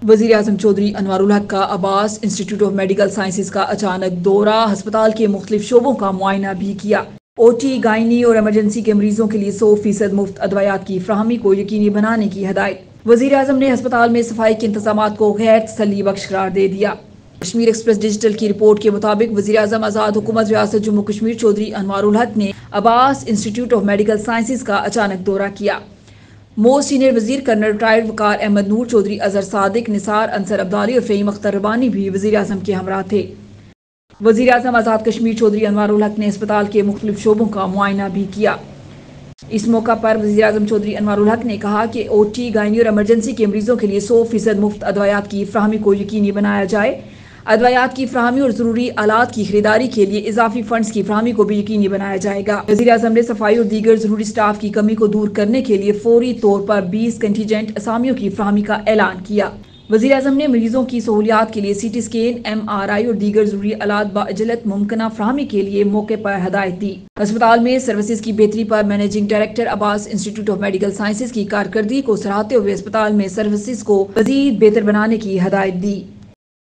وزیر اعظم چودھری انوار الحق کا عباس انسٹی ٹیوٹ آف میڈیکل سائنسز کا اچانک دورہ، ہسپتال کے مختلف شعبوں کا معائنہ بھی کیا۔ او ٹی، گائنی اور ایمرجنسی کے مریضوں کے لیے 100% مفت ادویات کی فراہمی کو یقینی بنانے کی ہدایت۔ وزیر اعظم نے ہسپتال میں صفائی کے انتظامات کو غیر تسلی بخش قرار دے دیا۔ کشمیر ایکسپریس ڈیجیٹل کی رپورٹ کے مطابق وزیر اعظم آزاد حکومت ریاست جموں کشمیر چودھری انوار الحق نے عباس انسٹی ٹیوٹ آف میڈیکل سائنسز کا اچانک دورہ کیا۔ موسٹ سینئر وزیر کرنل ریٹائرڈ وقار احمد نور چودھری، اظہر صادق، نثار انصر عبدالی اور فہیم اختر ربانی بھی وزیر اعظم کے ہمراہ تھے۔ وزیر اعظم آزاد کشمیر چودھری انوار الحق نے اسپتال کے مختلف شعبوں کا معائنہ بھی کیا۔ اس موقع پر وزیر اعظم چودھری انوار الحق نے کہا کہ او ٹی، گائنی اور ایمرجنسی کے مریضوں کے لیے 100% مفت ادویات کی فراہمی کو یقینی بنایا جائے۔ ادویات کی فراہمی اور ضروری آلات کی خریداری کے لیے اضافی فنڈز کی فراہمی کو بھی یقینی بنایا جائے گا۔ وزیر اعظم نے صفائی اور دیگر ضروری سٹاف کی کمی کو دور کرنے کے لیے فوری طور پر 20 کنٹینجنٹ اسامیوں کی فراہمی کا اعلان کیا۔ وزیر اعظم نے مریضوں کی سہولیات کے لیے C T scan, M R I اور دیگر ضروری آلات بعجلت ممکنہ فراہمی کے لیے موقع پر ہدایت دی۔ ہسپتال میں سروسز کی بہتری پر مینیجنگ ڈائریکٹر عباس انسٹی ٹیوٹ آف میڈیکل سائنسز کی کارکردگی کو سراہتے ہوئے ہسپتال میں سروسز کو مزید بہتر بنانے کی ہدایت دی۔